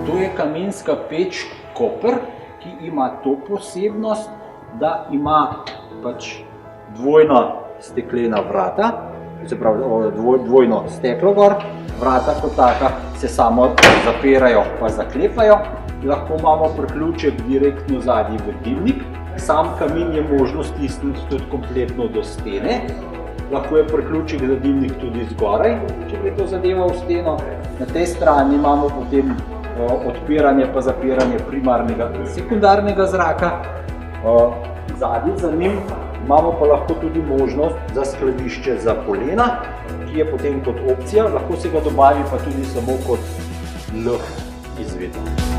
To je kaminska peč Koper, ki ima to posebnost, da ima pač dvojna steklena vrata, se pravi dvojno steklo gor, vrata kot taka se samo zapirajo pa zaklepajo. Lahko imamo priključek direktno zadnji v dimnik. Sam kamin je možno stisniti tudi kompletno do stene. Lahko je priključek za dimnik tudi zgoraj, če gre to zadeva v steno. Na tej strani imamo potem odpiranje pa zapiranje primarnega in sekundarnega zraka. Zadnji za njim imamo pa lahko tudi možnost za skladišče za polena, ki je potem kot opcija, lahko se ga dobavi pa tudi samo kot L izvedba.